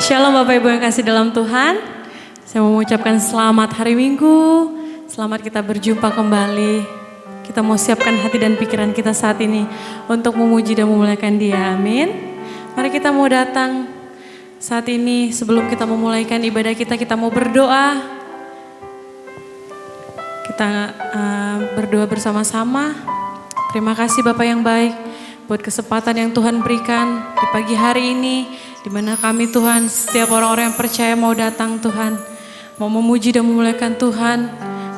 Shalom Bapak Ibu yang kasih dalam Tuhan. Saya mau mengucapkan selamat hari Minggu. Selamat kita berjumpa kembali. Kita mau siapkan hati dan pikiran kita saat ini untuk memuji dan memuliakan Dia. Amin. Mari kita mau datang saat ini sebelum kita memulaikan ibadah kita mau berdoa. Kita berdoa bersama-sama. Terima kasih Bapak yang baik buat kesempatan yang Tuhan berikan di pagi hari ini, di mana kami Tuhan, setiap orang-orang yang percaya mau datang Tuhan, mau memuji dan memuliakan Tuhan.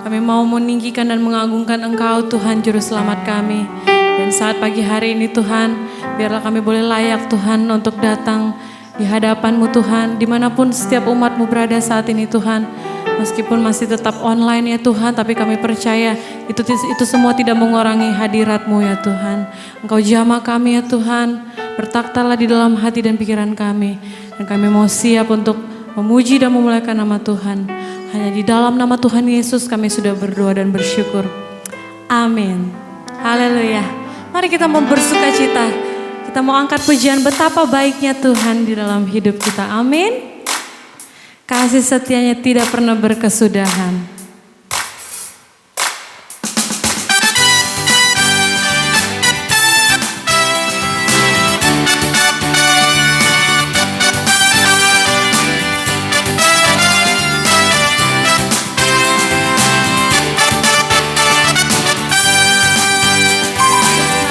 Kami mau meninggikan dan mengagungkan Engkau Tuhan Juru Selamat kami. Dan saat pagi hari ini Tuhan, biarlah kami boleh layak Tuhan untuk datang di hadapan-Mu Tuhan, dimanapun setiap umat-Mu berada saat ini Tuhan. Meskipun masih tetap online ya Tuhan, tapi kami percaya itu semua tidak mengurangi hadirat-Mu ya Tuhan. Engkau jamah kami ya Tuhan, bertakhtalah di dalam hati dan pikiran kami. Dan kami mau siap untuk memuji dan memuliakan nama Tuhan. Hanya di dalam nama Tuhan Yesus kami sudah berdoa dan bersyukur. Amin. Haleluya. Mari kita mau bersukacita. Kita mau angkat pujian betapa baiknya Tuhan di dalam hidup kita. Amin. Kasih setianya tidak pernah berkesudahan.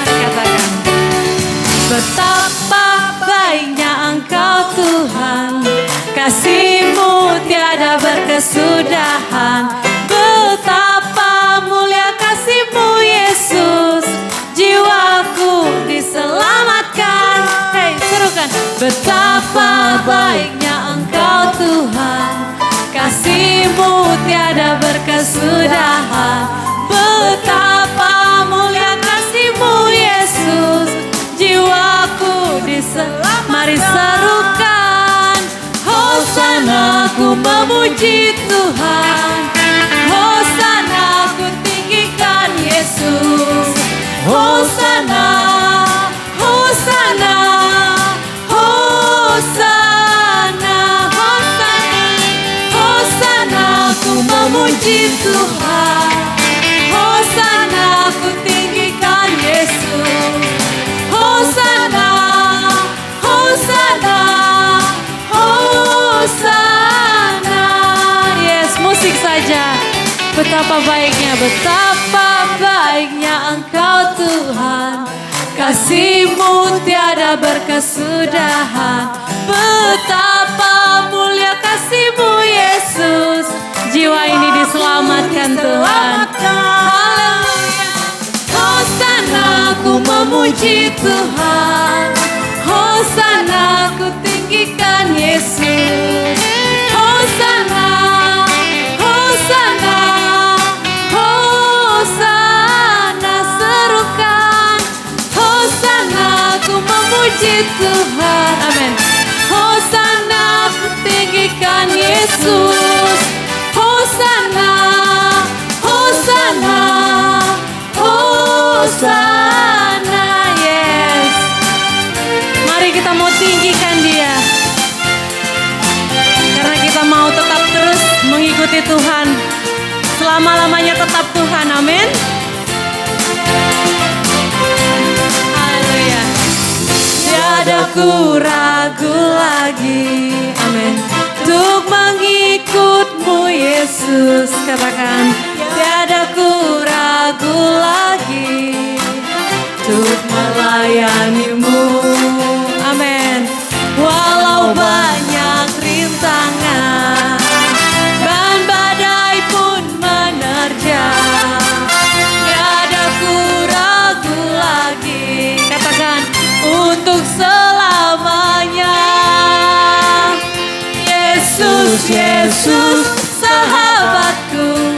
Mari katakan, betapa baiknya Engkau Tuhan. Kasih-Mu tiada berkesudahan. Betapa mulia kasih-Mu Yesus. Jiwaku diselamatkan. Hei, serukan. Betapa baiknya Engkau Tuhan. Kasih-Mu tiada berkesudahan. Betapa mulia kasih-Mu Yesus. Jiwaku diselamatkan. Mari serukan. Hosana ku memuji Tuhan. Hosana ku tinggikan Yesus. Hosana, Hosana, Hosana, Hosana. Hosana ku memuji Tuhan. Hosana ku tinggikan Yesus. Hosana, Hosana, Hosana. Yes, musik saja. Betapa baiknya Engkau Tuhan. Kasih-Mu tiada berkesudahan. Betapa mulia kasih-Mu Yesus. Jiwa ini diselamatkan Tuhan. Haleluya. Hosana ku memuji Tuhan. Hosana ku tinggikan Yesus. Hosana, Hosana, Hosana. Serukan. Hosana ku memuji Tuhan. Amin. Hosana ku tinggikan Yesus. Hosana, Hosana, Hosana. Yes. Mari kita mau tinggikan Dia. Karena kita mau tetap terus mengikuti Tuhan. Selama-lamanya tetap Tuhan. Amin. Haleluya. Tiada ku ragu lagi. Amin. Untuk mengikut-Mu Yesus. Katakan. Tiada ku ragu lagi. Untuk melayani-Mu. Amin. Walau banyak rintangan dan badai pun menerjang, tiada ku ragu lagi. Katakan, untuk selamanya. Yesus, Yesus, sahabatku,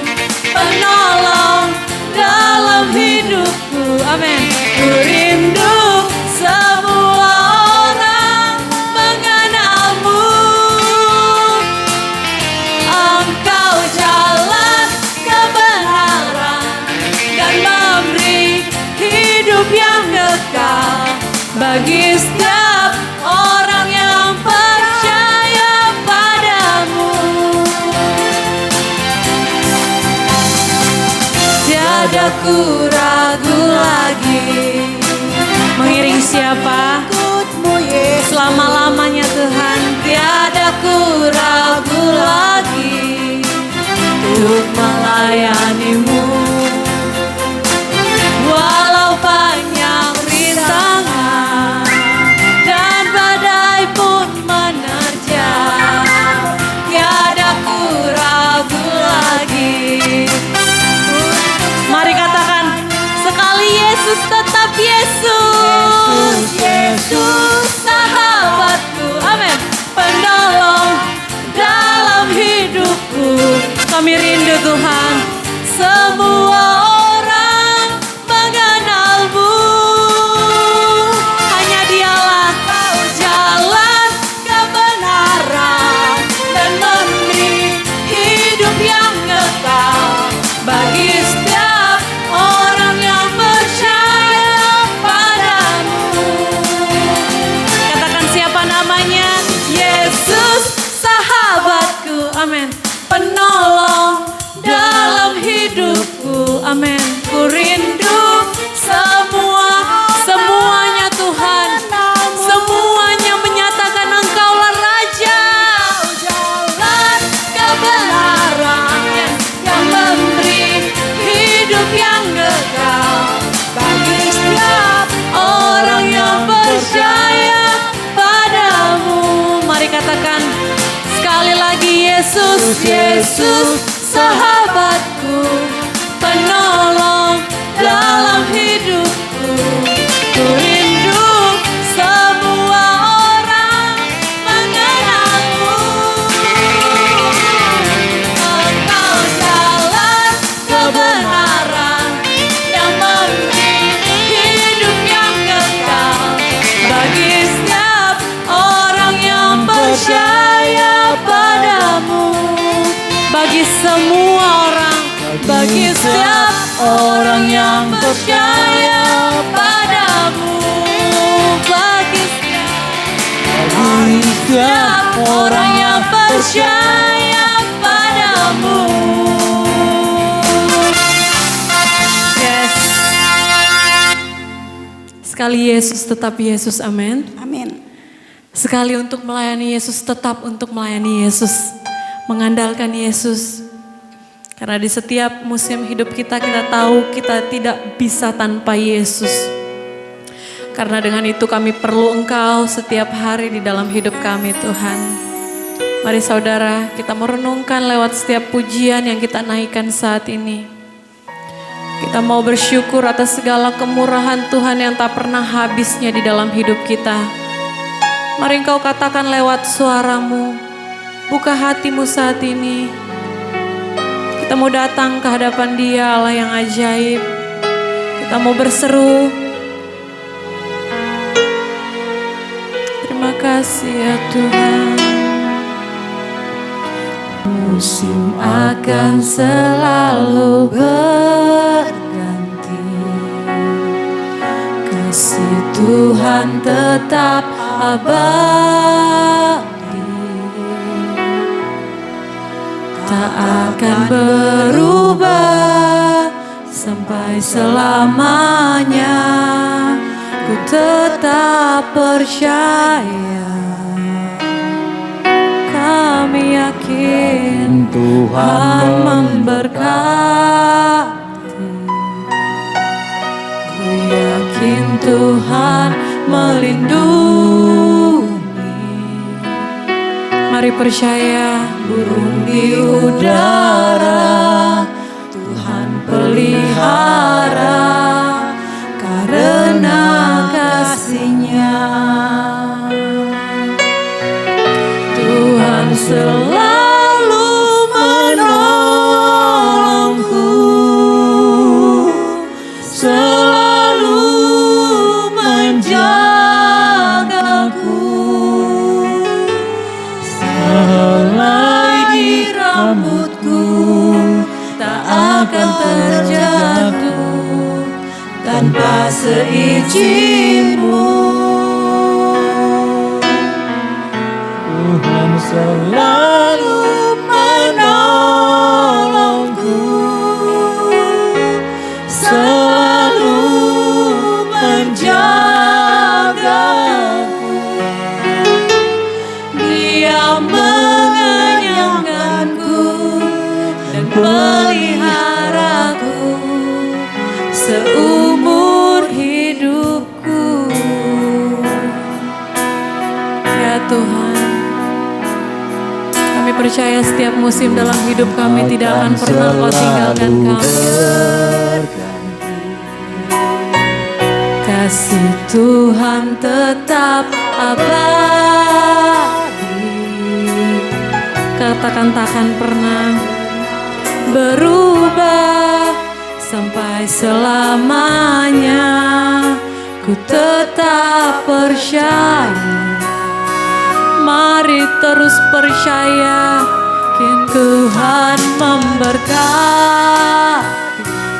penolong dalam hidupku. Amin. Ku rindu semua orang mengenal-Mu. Engkau jalan kebenaran dan memberi hidup yang kekal bagi setiap orang yang percaya. ku ragu lagi. Mengiring siapa? Selama-lamanya Tuhan. Tiada ku ragu lagi untuk melayani-Mu. Walau banyak rintangan dan badai pun menerjang, tiada ku ragu lagi. Mari katakan sekali, Yesus tetap Yesus. Yesus sahabatku, amin. Penolong dalam hidupku. Kami rindu Tuhan, semua orang mengenal-Mu. Hanya Dialah jalan kebenaran dan memberi hidup yang kekal bagi setiap orang yang percaya padamu. Katakan siapa namanya? Yesus sahabatku, amin. Penolong dalam hidupku, amin. Ku rindu semuanya Tuhan. Semuanya menyatakan Engkaulah Raja. Jalan kebenaran yang memberi hidup yang kekal bagi setiap orang yang percaya padamu. Mari katakan sekali lagi, Yesus, Yesus sahabatku, penolong dalam hidupku. Ku rindu semua orang mengenal-Mu. Engkau jalan kebenaran yang memberi hidup yang kekal bagi setiap orang yang percaya padamu. Bagi semua orang, bagi setiap orang yang percaya padamu. Bagi setiap orang yang percaya padamu. Yes. Sekali Yesus tetap Yesus, amin. Amin. Sekali untuk melayani Yesus, tetap untuk melayani Yesus. Mengandalkan Yesus. Karena di setiap musim hidup kita tahu kita tidak bisa tanpa Yesus. Karena dengan itu kami perlu Engkau setiap hari di dalam hidup kami, Tuhan. Mari saudara, kita merenungkan lewat setiap pujian yang kita naikkan saat ini. Kita mau bersyukur atas segala kemurahan Tuhan yang tak pernah habisnya di dalam hidup kita. Mari Engkau katakan lewat suaramu, buka hatimu saat ini. Kita mau datang ke hadapan Dia, Allah yang ajaib. Kita mau berseru. Terima kasih ya Tuhan. Musim akan selalu berganti, kasih Tuhan tetap abadi, tak akan berubah sampai selamanya. Ku tetap percaya, kami yakin Tuhan memberkati. Ku yakin Tuhan melindungi. Mari percaya, burung di udara Tuhan pelihara karena kasih-Nya. Tuhan selalu menolongku, selalu menjagaku. Sehelai di rambutku tak akan terjatuh tanpa seizin-Mu. Tuhan selalu menolongku, percaya setiap musim dalam hidup kami tidak akan pernah Kau tinggalkan kami. Kasih Tuhan tetap abadi. Katakan takkan pernah berubah sampai selamanya. Ku tetap percaya. Mari terus percaya, yakin Tuhan memberkati.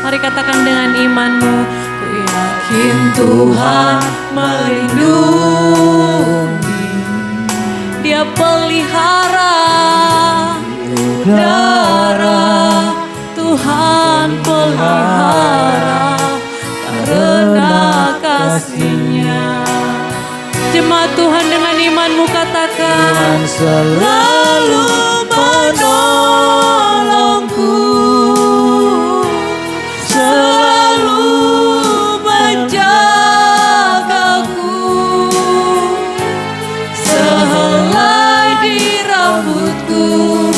Mari katakan dengan imanmu, ku yakin Tuhan melindungi. Dia pelihara darah, Tuhan pelihara karena kasih-Nya. Jemaat Tuhan dengan imanmu katakan, Tuhan selalu menolongku, selalu menjagaku, sehelai di rambutku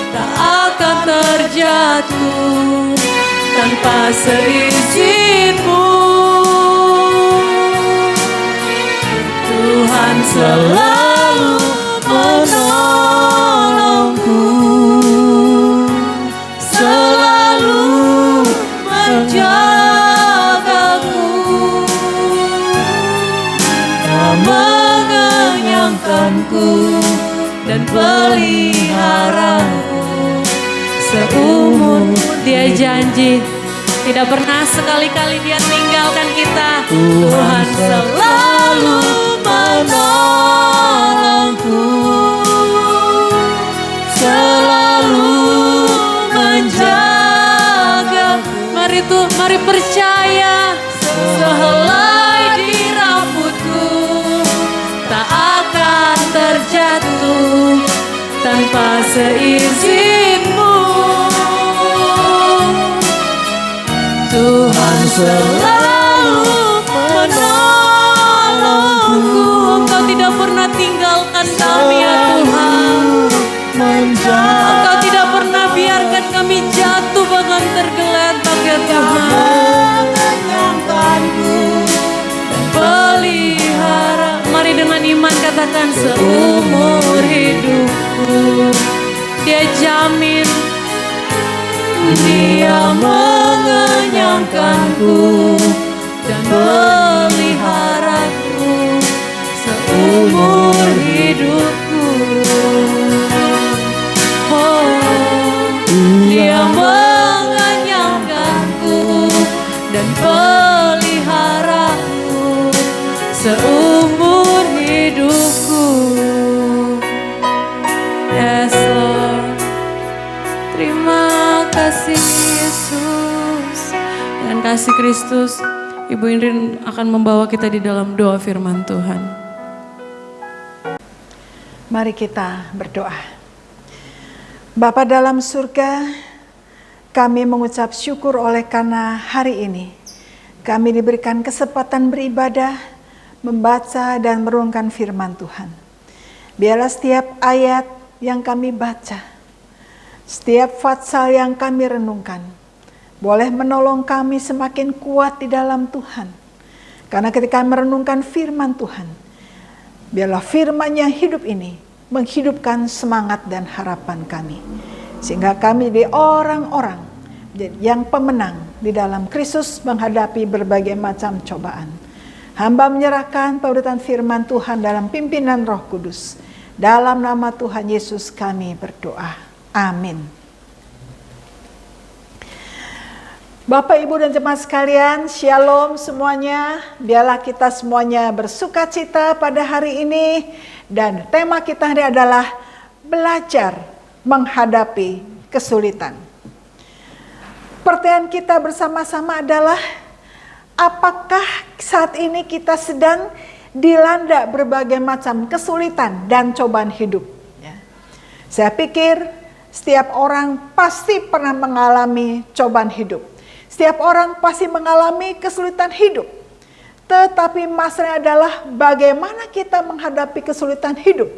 tak akan terjatuh tanpa seizinmu. Tuhan selalu menolongku, selalu menjagaku, mengenyangkanku dan peliharaku seumur. Dia janji tidak pernah sekali-kali Dia tinggalkan kita. Tuhan selalu menolongku, selalu menjaga. Mari percaya, sehelai di rambutku tak akan terjatuh tanpa seizinmu. Tuhan selalu menolongku. Engkau tidak pernah tinggalkan kami ya Tuhan. Engkau tidak pernah biarkan kami jatuh bahkan tergeletak ya Tuhan. Pelihara. Mari dengan iman katakan, seumur hidupku Dia jamin, Dia mengenyangkanku dan peliharaku seumur hidupku. Oh, Dia mengenyangkanku dan peliharaku seumur hidupku. Yes Lord, terima kasih Yesus. Dengan kasih Kristus, Ibu Indrin akan membawa kita di dalam doa firman Tuhan. Mari kita berdoa. Bapa dalam surga, kami mengucap syukur oleh karena hari ini kami diberikan kesempatan beribadah, membaca dan merenungkan firman Tuhan. Biarlah setiap ayat yang kami baca, setiap fatsal yang kami renungkan, boleh menolong kami semakin kuat di dalam Tuhan. Karena ketika merenungkan firman Tuhan, biarlah firman yang hidup ini menghidupkan semangat dan harapan kami. Sehingga kami di orang-orang yang pemenang di dalam Kristus menghadapi berbagai macam cobaan. Hamba menyerahkan pemberitaan firman Tuhan dalam pimpinan Roh Kudus. Dalam nama Tuhan Yesus kami berdoa. Amin. Bapak, Ibu, dan jemaat sekalian, Shalom semuanya. Biarlah kita semuanya bersuka cita pada hari ini. Dan tema kita hari adalah belajar menghadapi kesulitan. Pertanyaan kita bersama-sama adalah, apakah saat ini kita sedang dilanda berbagai macam kesulitan dan cobaan hidup? Saya pikir setiap orang pasti pernah mengalami cobaan hidup. Setiap orang pasti mengalami kesulitan hidup. Tetapi masalahnya adalah bagaimana kita menghadapi kesulitan hidup.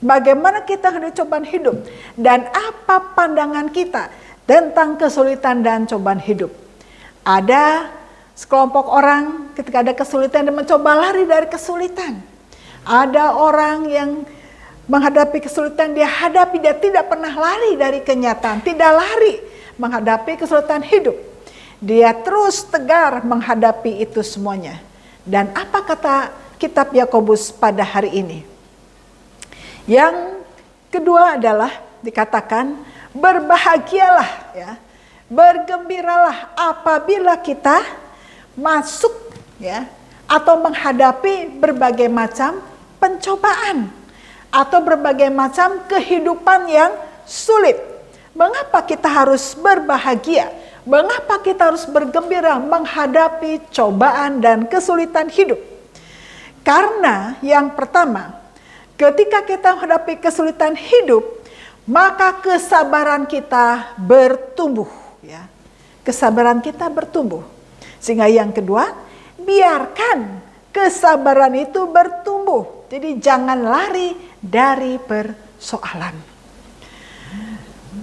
Bagaimana kita menghadapi cobaan hidup dan apa pandangan kita tentang kesulitan dan cobaan hidup. Ada sekelompok orang ketika ada kesulitan dan mencoba lari dari kesulitan. Ada orang yang menghadapi kesulitan dia tidak pernah lari dari kenyataan, tidak lari menghadapi kesulitan hidup. Dia terus tegar menghadapi itu semuanya. Dan apa kata kitab Yakobus pada hari ini? Yang kedua adalah dikatakan berbahagialah ya. Bergembiralah apabila kita masuk ya atau menghadapi berbagai macam pencobaan atau berbagai macam kehidupan yang sulit. Mengapa kita harus berbahagia? Mengapa kita harus bergembira menghadapi cobaan dan kesulitan hidup? Karena yang pertama, ketika kita menghadapi kesulitan hidup, maka kesabaran kita bertumbuh. Ya, kesabaran kita bertumbuh. Sehingga yang kedua, biarkan kesabaran itu bertumbuh. Jadi jangan lari dari persoalan.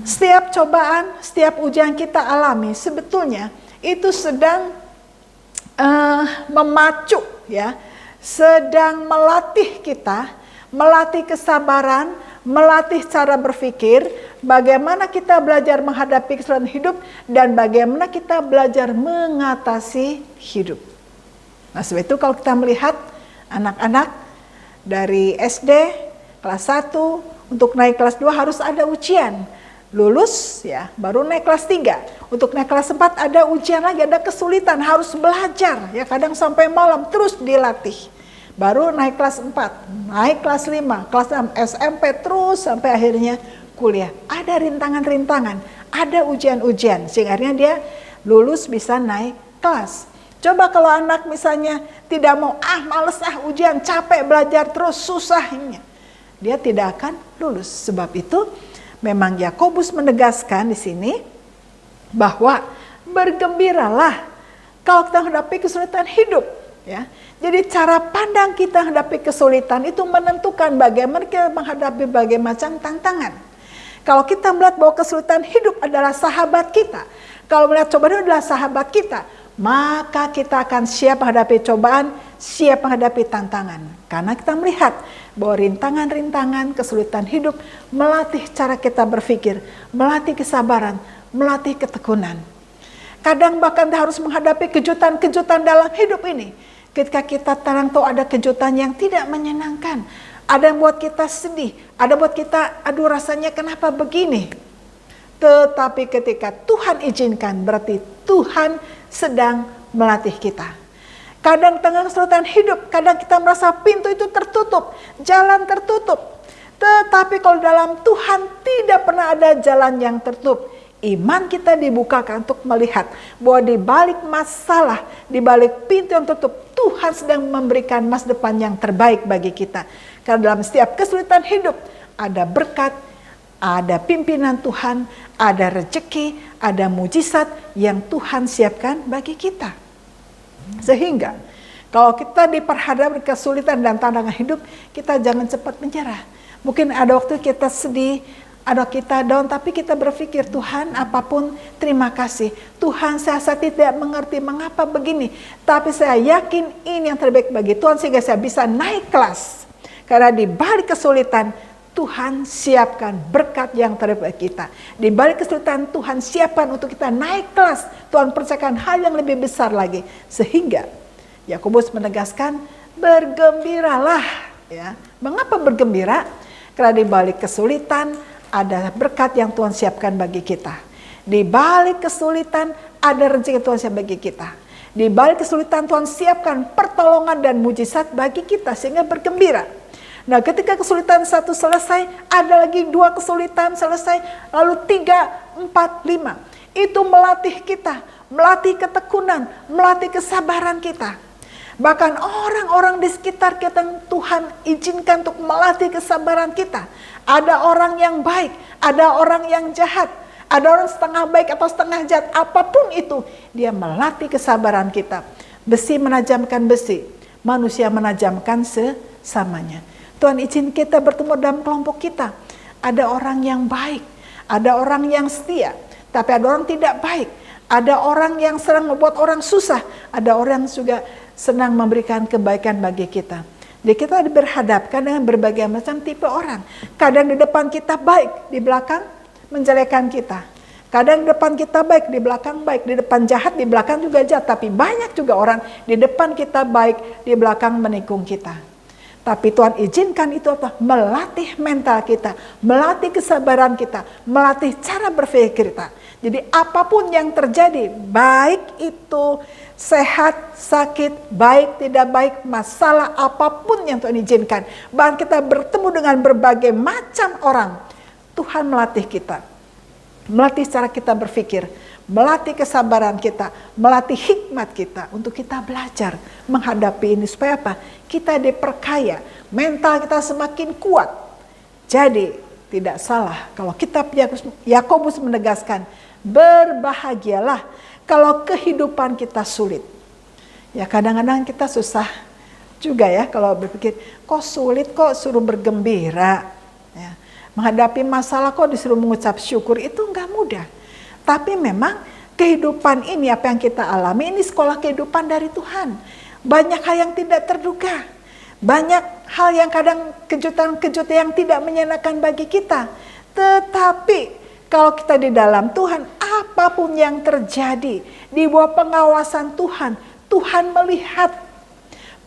Setiap cobaan, setiap ujian kita alami sebetulnya itu sedang memacu ya, sedang melatih kita, melatih kesabaran, melatih cara berpikir, bagaimana kita belajar menghadapi kesulitan hidup dan bagaimana kita belajar mengatasi hidup. Nah, sebab itu kalau kita melihat anak-anak dari SD kelas 1 untuk naik kelas 2 harus ada ujian. Lulus ya, baru naik kelas 3. Untuk naik kelas 4 ada ujian lagi, ada kesulitan, harus belajar ya, kadang sampai malam terus dilatih. Baru naik kelas 4, naik kelas 5, kelas 6, SMP terus sampai akhirnya kuliah. Ada rintangan-rintangan, ada ujian-ujian sehingga akhirnya dia lulus bisa naik kelas. Coba kalau anak misalnya tidak mau, males ujian, capek belajar terus, susahnya. Dia tidak akan lulus. Sebab itu memang Yakobus menegaskan di sini bahwa bergembiralah kalau kita menghadapi kesulitan hidup ya. Jadi cara pandang kita menghadapi kesulitan itu menentukan bagaimana kita menghadapi berbagai macam tantangan. Kalau kita melihat bahwa kesulitan hidup adalah sahabat kita, kalau melihat cobaan adalah sahabat kita, maka kita akan siap menghadapi cobaan, siap menghadapi tantangan. Karena kita melihat bahwa rintangan-rintangan kesulitan hidup melatih cara kita berpikir, melatih kesabaran, melatih ketekunan. Kadang bahkan kita harus menghadapi kejutan-kejutan dalam hidup ini. Ketika kita terang tahu ada kejutan yang tidak menyenangkan, ada yang buat kita sedih, ada buat kita aduh rasanya kenapa begini. Tetapi ketika Tuhan izinkan berarti Tuhan sedang melatih kita. Kadang tengah kesulitan hidup, kadang kita merasa pintu itu tertutup, jalan tertutup. Tetapi kalau dalam Tuhan tidak pernah ada jalan yang tertutup. Iman kita dibukakan untuk melihat bahwa di balik masalah, di balik pintu yang tertutup, Tuhan sedang memberikan masa depan yang terbaik bagi kita. Karena dalam setiap kesulitan hidup ada berkat, ada pimpinan Tuhan, ada rezeki, ada mujizat yang Tuhan siapkan bagi kita. Sehingga kalau kita diperhadapkan kesulitan dan tantangan hidup, kita jangan cepat menyerah. Mungkin ada waktu kita sedih, ada kita down, tapi kita berpikir Tuhan apapun terima kasih. Tuhan saya tidak mengerti mengapa begini, tapi saya yakin ini yang terbaik bagi Tuhan sehingga saya bisa naik kelas. Karena di balik kesulitan Tuhan siapkan berkat yang terbaik bagi kita. Di balik kesulitan Tuhan siapkan untuk kita naik kelas. Tuhan percayakan hal yang lebih besar lagi. Sehingga Yakobus menegaskan bergembiralah. Ya. Mengapa bergembira? Karena di balik kesulitan ada berkat yang Tuhan siapkan bagi kita. Di balik kesulitan ada rezeki yang Tuhan siapkan bagi kita. Di balik kesulitan Tuhan siapkan pertolongan dan mujizat bagi kita sehingga bergembira. Nah, ketika kesulitan satu selesai, ada lagi 2 kesulitan selesai, lalu 3, 4, 5. Itu melatih kita, melatih ketekunan, melatih kesabaran kita. Bahkan orang-orang di sekitar kita Tuhan izinkan untuk melatih kesabaran kita. Ada orang yang baik, ada orang yang jahat, ada orang setengah baik atau setengah jahat, apapun itu, dia melatih kesabaran kita. Besi menajamkan besi, manusia menajamkan sesamanya. Tuhan izin kita bertemu dalam kelompok kita. Ada orang yang baik, ada orang yang setia, tapi ada orang tidak baik. Ada orang yang senang membuat orang susah, ada orang juga senang memberikan kebaikan bagi kita. Jadi kita berhadapkan dengan berbagai macam tipe orang. Kadang di depan kita baik, di belakang menjelekan kita. Kadang di depan kita baik, di belakang baik. Di depan jahat, di belakang juga jahat. Tapi banyak juga orang di depan kita baik, di belakang menikung kita. Tapi Tuhan izinkan itu apa? Melatih mental kita, melatih kesabaran kita, melatih cara berpikir kita. Jadi apapun yang terjadi, baik itu sehat, sakit, baik, tidak baik, masalah apapun yang Tuhan izinkan. Bahkan kita bertemu dengan berbagai macam orang, Tuhan melatih kita. Melatih cara kita berpikir, melatih kesabaran kita, melatih hikmat kita untuk kita belajar menghadapi ini. Supaya apa? Kita diperkaya, mental kita semakin kuat. Jadi tidak salah kalau kitab Yakobus menegaskan, berbahagialah kalau kehidupan kita sulit. Ya kadang-kadang kita susah juga ya kalau berpikir, kok sulit kok suruh bergembira. Ya, menghadapi masalah kok disuruh mengucap syukur, itu enggak mudah. Tapi memang kehidupan ini, apa yang kita alami, ini sekolah kehidupan dari Tuhan. Banyak hal yang tidak terduga. Banyak hal yang kadang kejutan-kejutan yang tidak menyenangkan bagi kita. Tetapi kalau kita di dalam Tuhan, apapun yang terjadi, di bawah pengawasan Tuhan, Tuhan melihat.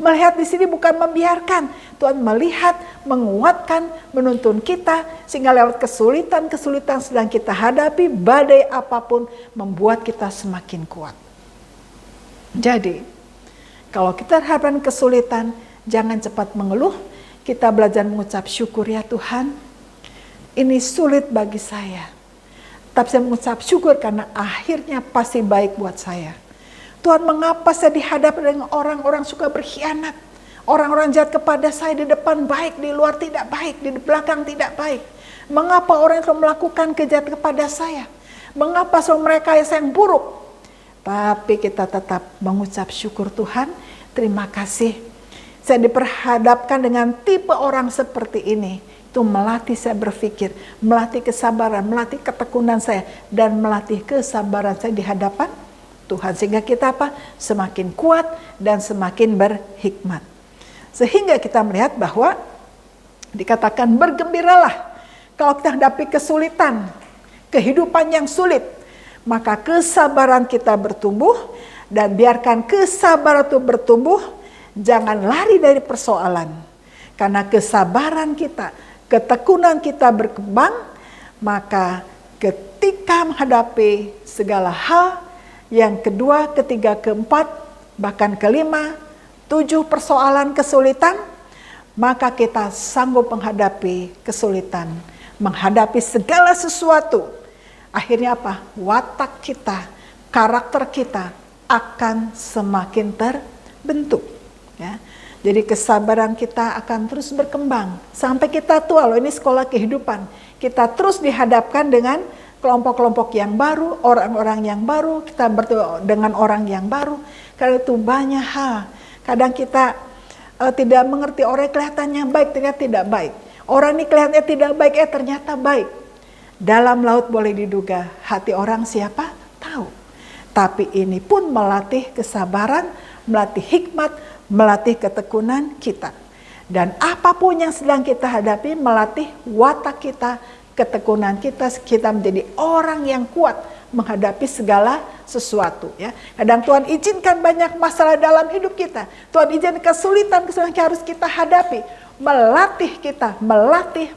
Melihat di sini bukan membiarkan. Tuhan melihat, menguatkan, menuntun kita. Sehingga lewat kesulitan-kesulitan sedang kita hadapi, badai apapun membuat kita semakin kuat. Jadi, kalau kita hadapkan kesulitan, jangan cepat mengeluh. Kita belajar mengucap syukur, ya Tuhan, ini sulit bagi saya. Tapi saya mengucap syukur karena akhirnya pasti baik buat saya. Tuhan, mengapa saya dihadapkan dengan orang-orang suka berkhianat? Orang-orang jahat kepada saya, di depan baik, di luar tidak baik, di belakang tidak baik. Mengapa orang yang melakukan kejahatan kepada saya? Mengapa selalu mereka yang buruk? Tapi kita tetap mengucap syukur, Tuhan, terima kasih. Saya diperhadapkan dengan tipe orang seperti ini. Itu melatih saya berpikir, melatih kesabaran, melatih ketekunan saya, dan melatih kesabaran saya di hadapan Tuhan. Sehingga kita apa? Semakin kuat dan semakin berhikmat. Sehingga kita melihat bahwa dikatakan bergembiralah kalau kita hadapi kesulitan, kehidupan yang sulit, maka kesabaran kita bertumbuh, dan biarkan kesabaran itu bertumbuh, jangan lari dari persoalan. Karena kesabaran kita, ketekunan kita berkembang, maka ketika menghadapi segala hal, yang kedua, ketiga, keempat, bahkan kelima, 7 persoalan kesulitan, maka kita sanggup menghadapi kesulitan, menghadapi segala sesuatu. Akhirnya apa? Watak kita, karakter kita akan semakin terbentuk. Ya. Jadi kesabaran kita akan terus berkembang sampai kita tua. Loh, ini sekolah kehidupan. Kita terus dihadapkan dengan kelompok-kelompok yang baru, orang-orang yang baru, kita bertemu dengan orang yang baru. Karena itu banyak hal. Kadang kita tidak mengerti, orang kelihatannya baik, ternyata tidak baik. Orang ini kelihatannya tidak baik, ternyata baik. Dalam laut boleh diduga, hati orang siapa? Tahu. Tapi ini pun melatih kesabaran, melatih hikmat, melatih ketekunan kita. Dan apapun yang sedang kita hadapi, melatih watak kita, ketekunan kita, kita menjadi orang yang kuat menghadapi segala sesuatu. Ya, kadang Tuhan izinkan banyak masalah dalam hidup kita. Tuhan izinkan kesulitan yang harus kita hadapi, melatih kita, melatih,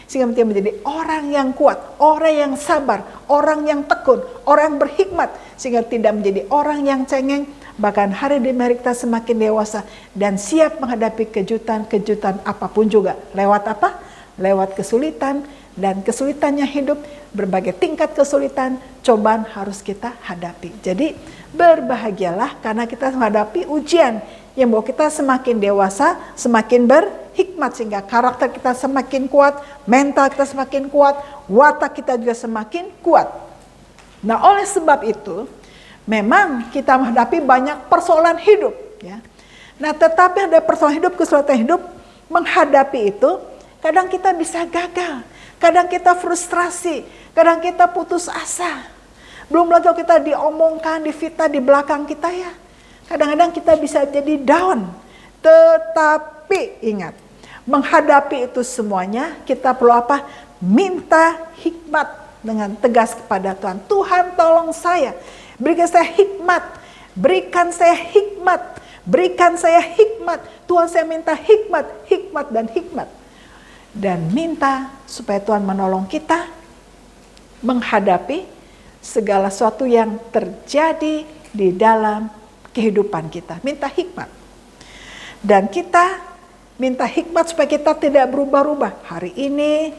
sehingga kita menjadi orang yang kuat, orang yang sabar, orang yang tekun, orang yang berhikmat, sehingga tidak menjadi orang yang cengeng. Bahkan hari demi hari kita semakin dewasa dan siap menghadapi kejutan-kejutan apapun juga. Lewat apa? Lewat kesulitan, dan kesulitannya hidup, berbagai tingkat kesulitan, cobaan harus kita hadapi. Jadi berbahagialah karena kita menghadapi ujian yang membawa kita semakin dewasa, semakin berhikmat, sehingga karakter kita semakin kuat, mental kita semakin kuat, watak kita juga semakin kuat. Nah, oleh sebab itu, memang kita menghadapi banyak persoalan hidup. Ya. Nah, tetapi ada persoalan hidup, kesulitan hidup, menghadapi itu, kadang kita bisa gagal, kadang kita frustrasi, kadang kita putus asa. Belum lagi kalau kita diomongkan, difitnah di belakang kita ya. Kadang-kadang kita bisa jadi down. Tetapi ingat, menghadapi itu semuanya kita perlu apa? Minta hikmat dengan tegas kepada Tuhan. Tuhan tolong saya, berikan saya hikmat, berikan saya hikmat, berikan saya hikmat. Tuhan, saya minta hikmat, hikmat dan hikmat. Dan minta supaya Tuhan menolong kita menghadapi segala sesuatu yang terjadi di dalam kehidupan kita. Minta hikmat. Dan kita minta hikmat supaya kita tidak berubah-ubah. Hari ini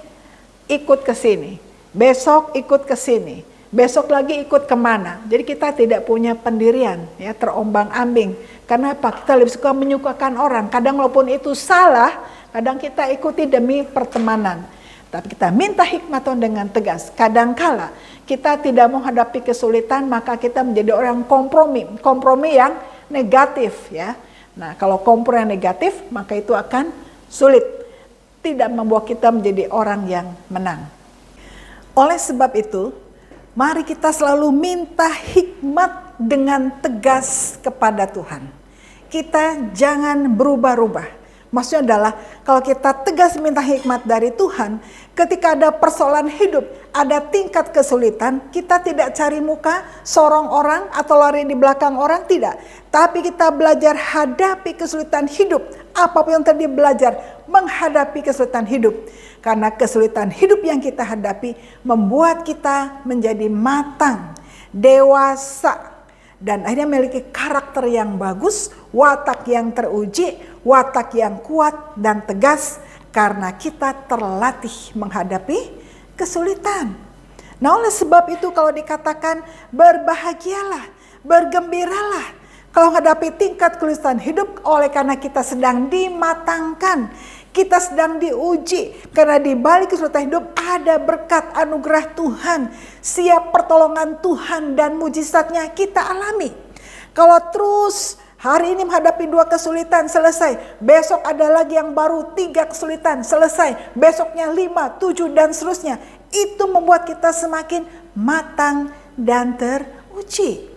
ikut ke sini, besok ikut ke sini, besok lagi ikut kemana. Jadi kita tidak punya pendirian, ya, terombang-ambing. Karena apa? Kita lebih suka menyukakan orang. Kadang walaupun itu salah, kadang kita ikuti demi pertemanan. Tapi kita minta hikmat Tuhan dengan tegas. Kadangkala kita tidak menghadapi kesulitan, maka kita menjadi orang kompromi yang negatif, ya. Nah, kalau kompromi yang negatif, maka itu akan sulit, tidak membawa kita menjadi orang yang menang. Oleh sebab itu, mari kita selalu minta hikmat dengan tegas kepada Tuhan. Kita jangan berubah-ubah. Maksudnya adalah kalau kita tegas minta hikmat dari Tuhan, ketika ada persoalan hidup, ada tingkat kesulitan, kita tidak cari muka, sorong orang atau lari di belakang orang, tidak. Tapi kita belajar hadapi kesulitan hidup. Apapun yang tadi belajar, menghadapi kesulitan hidup. Karena kesulitan hidup yang kita hadapi membuat kita menjadi matang, dewasa, dan akhirnya memiliki karakter yang bagus, watak yang teruji, watak yang kuat dan tegas, karena kita terlatih menghadapi kesulitan. Nah, oleh sebab itu kalau dikatakan berbahagialah, bergembiralah kalau menghadapi tingkat kesulitan hidup, oleh karena kita sedang dimatangkan, kita sedang diuji, karena di balik kesulitan hidup ada berkat anugerah Tuhan, siap pertolongan Tuhan dan mujizatnya kita alami. Kalau terus hari ini menghadapi 2 kesulitan, selesai. Besok ada lagi yang baru, 3 kesulitan, selesai. Besoknya 5, 7 dan seterusnya. Itu membuat kita semakin matang dan teruji.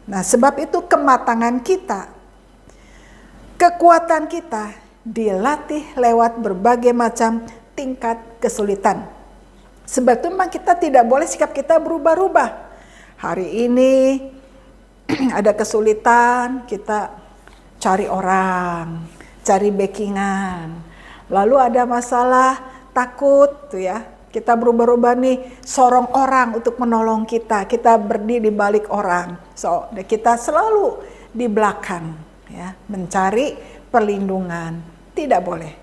Nah, sebab itu kematangan kita, kekuatan kita dilatih lewat berbagai macam tingkat kesulitan. Sebab itu memang kita tidak boleh sikap kita berubah-ubah. Hari ini ada kesulitan, kita cari orang, cari backingan. Lalu ada masalah, takut tuh ya. Kita berubah-ubah nih, sorong orang untuk menolong kita. Kita berdiri di balik orang. So, kita selalu di belakang, ya, mencari perlindungan. Tidak boleh.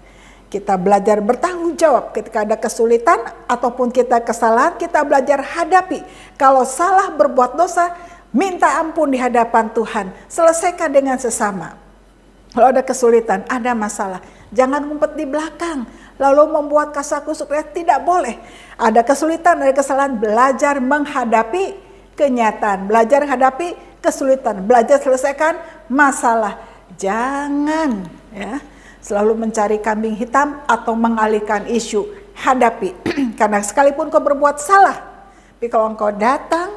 Kita belajar bertanggung jawab ketika ada kesulitan ataupun kita kesalahan, kita belajar hadapi. Kalau salah berbuat dosa, minta ampun di hadapan Tuhan. Selesaikan dengan sesama. Kalau ada kesulitan, ada masalah, jangan ngumpet di belakang. Lalu membuat kasakusuk, tidak boleh. Ada kesulitan, ada kesalahan, belajar menghadapi kenyataan. Belajar menghadapi kesulitan, belajar selesaikan masalah. Jangan ya selalu mencari kambing hitam atau mengalihkan isu. Hadapi, karena sekalipun kau berbuat salah, tapi kalau engkau datang,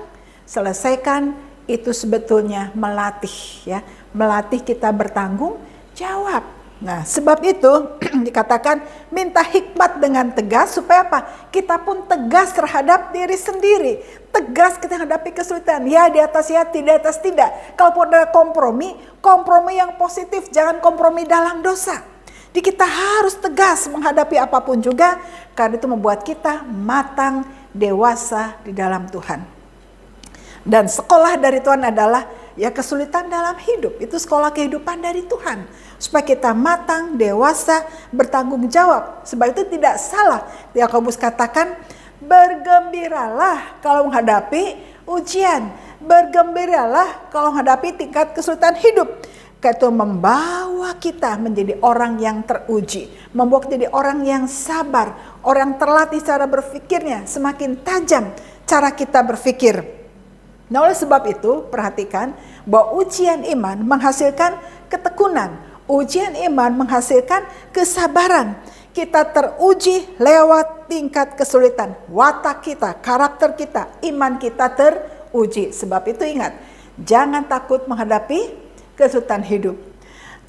selesaikan. Itu sebetulnya melatih, ya, melatih kita bertanggung jawab. Nah, sebab itu dikatakan minta hikmat dengan tegas supaya apa? Kita pun tegas terhadap diri sendiri. Tegas kita hadapi kesulitan. Ya di atas ya, tidak di atas tidak. Kalaupun ada kompromi, kompromi yang positif, jangan kompromi dalam dosa. Jadi kita harus tegas menghadapi apapun juga, karena itu membuat kita matang, dewasa di dalam Tuhan. Dan sekolah dari Tuhan adalah ya kesulitan dalam hidup. Itu sekolah kehidupan dari Tuhan. Supaya kita matang, dewasa, bertanggung jawab. Sebab itu tidak salah. Yakobus katakan, bergembiralah kalau menghadapi ujian. Bergembiralah kalau menghadapi tingkat kesulitan hidup. Karena itu membawa kita menjadi orang yang teruji. Membawa kita menjadi orang yang sabar. Orang terlatih cara berpikirnya. Semakin tajam cara kita berpikir. Nah, oleh sebab itu, perhatikan bahwa ujian iman menghasilkan ketekunan. Ujian iman menghasilkan kesabaran. Kita teruji lewat tingkat kesulitan. Watak kita, karakter kita, iman kita teruji. Sebab itu ingat, jangan takut menghadapi kesulitan hidup.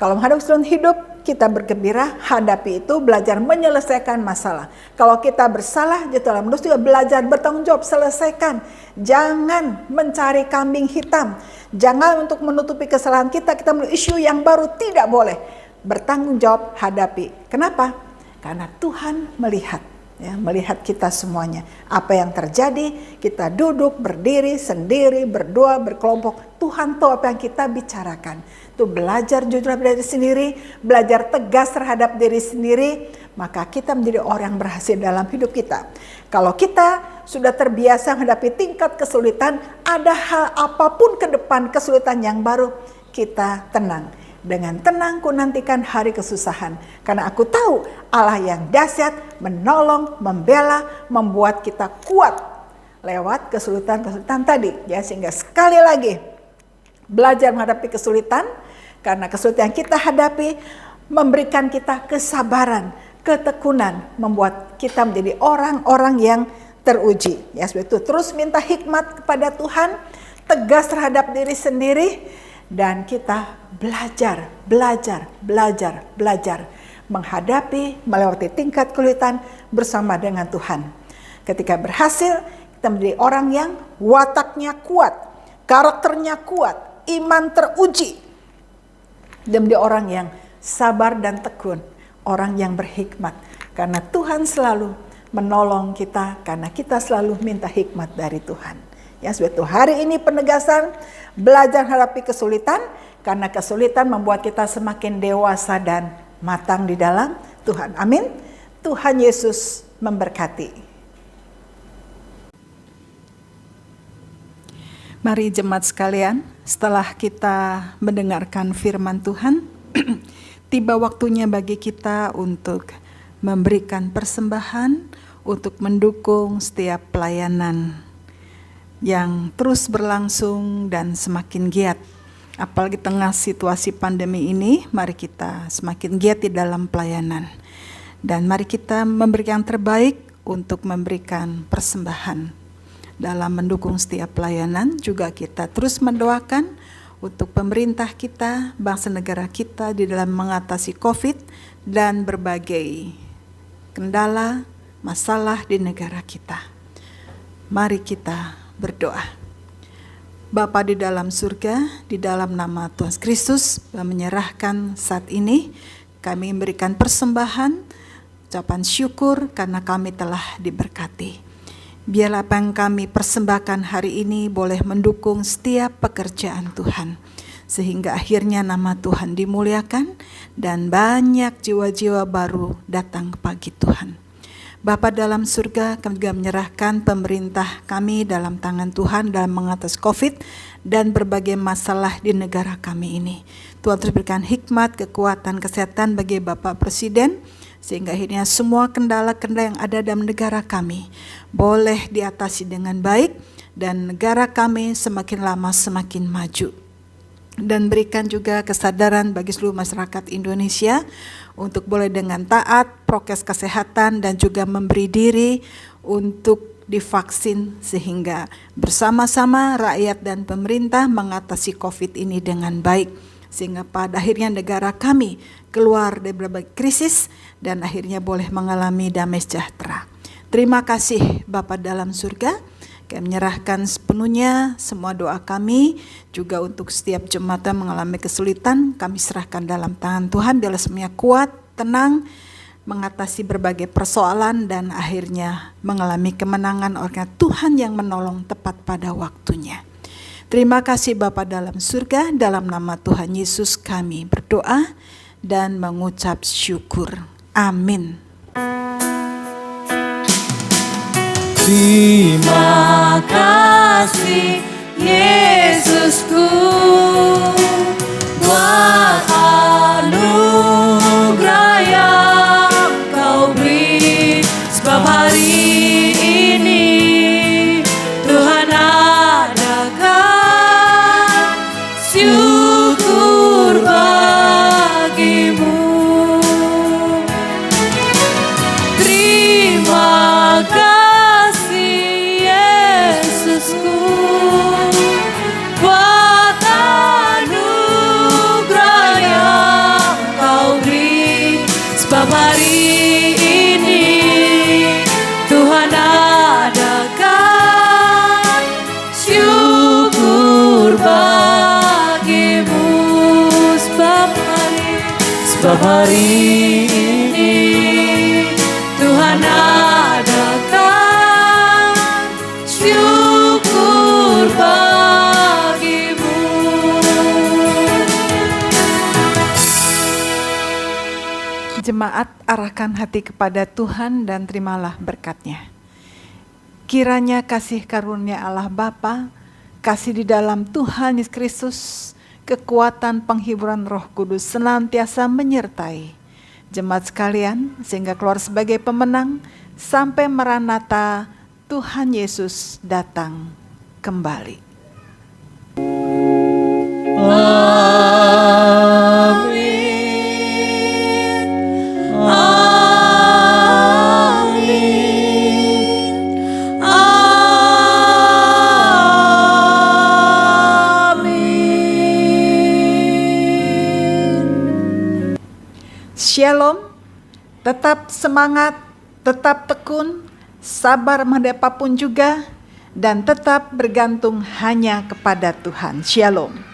Kalau menghadapi kesulitan hidup, kita bergembira, hadapi itu, belajar menyelesaikan masalah. Kalau kita bersalah, dalam dosa juga belajar bertanggung jawab, selesaikan. Jangan mencari kambing hitam. Jangan untuk menutupi kesalahan kita menulis isu yang baru, tidak boleh. Bertanggung jawab, hadapi. Kenapa? Karena Tuhan melihat. Melihat kita semuanya. Apa yang terjadi, kita duduk, berdiri, sendiri, berdoa, berkelompok. Tuhan tahu apa yang kita bicarakan. Itu belajar jujur pada diri sendiri, belajar tegas terhadap diri sendiri, maka kita menjadi orang yang berhasil dalam hidup kita. Kalau kita sudah terbiasa menghadapi tingkat kesulitan, ada hal apapun ke depan kesulitan yang baru, kita tenang. Dengan tenang ku nantikan hari kesusahan. Karena aku tahu Allah yang dahsyat menolong, membela, membuat kita kuat lewat kesulitan-kesulitan tadi. Sehingga sekali lagi belajar menghadapi kesulitan, karena kesulitan yang kita hadapi memberikan kita kesabaran, ketekunan, membuat kita menjadi orang-orang yang teruji. Sebab itu terus minta hikmat kepada Tuhan, tegas terhadap diri sendiri, dan kita belajar menghadapi, melewati tingkat kesulitan bersama dengan Tuhan. Ketika berhasil, kita menjadi orang yang wataknya kuat, karakternya kuat, iman teruji, dan menjadi orang yang sabar dan tekun, orang yang berhikmat. Karena Tuhan selalu menolong kita, karena kita selalu minta hikmat dari Tuhan. Sebab itu hari ini penegasan, belajar hadapi kesulitan, karena kesulitan membuat kita semakin dewasa dan matang di dalam Tuhan. Amin. Tuhan Yesus memberkati. Mari jemaat sekalian, setelah kita mendengarkan firman Tuhan, tiba waktunya bagi kita untuk memberikan persembahan untuk mendukung setiap pelayanan yang terus berlangsung dan semakin giat. Apalagi tengah situasi pandemi ini, mari kita semakin giat di dalam pelayanan. Dan mari kita memberikan yang terbaik untuk memberikan persembahan. Dalam mendukung setiap pelayanan, juga kita terus mendoakan untuk pemerintah kita, bangsa negara kita di dalam mengatasi COVID dan berbagai kendala, masalah di negara kita. Mari kita berdoa. Bapa di dalam surga, di dalam nama Tuhan Kristus, menyerahkan saat ini kami memberikan persembahan, ucapan syukur karena kami telah diberkati. Biarlah apa yang kami persembahkan hari ini boleh mendukung setiap pekerjaan Tuhan, sehingga akhirnya nama Tuhan dimuliakan dan banyak jiwa-jiwa baru datang pagi Tuhan. Bapa dalam surga, kami juga menyerahkan pemerintah kami dalam tangan Tuhan dalam mengatasi COVID dan berbagai masalah di negara kami ini. Tuhan terus berikan hikmat, kekuatan, kesehatan bagi Bapak Presiden, sehingga akhirnya semua kendala-kendala yang ada dalam negara kami boleh diatasi dengan baik dan negara kami semakin lama semakin maju. Dan berikan juga kesadaran bagi seluruh masyarakat Indonesia untuk boleh dengan taat prokes kesehatan dan juga memberi diri untuk divaksin, sehingga bersama-sama rakyat dan pemerintah mengatasi COVID ini dengan baik, sehingga pada akhirnya negara kami keluar dari berbagai krisis dan akhirnya boleh mengalami damai sejahtera. Terima kasih Bapa dalam surga. Kami menyerahkan sepenuhnya semua doa kami, juga untuk setiap jemaat yang mengalami kesulitan, kami serahkan dalam tangan Tuhan. Biarlah semuanya kuat, tenang, mengatasi berbagai persoalan dan akhirnya mengalami kemenangan oleh Tuhan yang menolong tepat pada waktunya. Terima kasih Bapa dalam surga, dalam nama Tuhan Yesus kami berdoa dan mengucap syukur. Amin. Terima kasih Yesusku buat anugerah yang Kau beri, sebab hari ini Tuhan adakan syukur bagi Sebab hari ini Tuhan adakan syukur bagimu. Jemaat, arahkan hati kepada Tuhan dan terimalah berkat-Nya. Kiranya kasih karunia Allah Bapa, kasih di dalam Tuhan Yesus Kristus, kekuatan penghiburan Roh Kudus senantiasa menyertai jemaat sekalian sehingga keluar sebagai pemenang sampai Maranatha, Tuhan Yesus datang kembali. Shalom, tetap semangat, tetap tekun, sabar menghadapi apapun juga, dan tetap bergantung hanya kepada Tuhan. Shalom.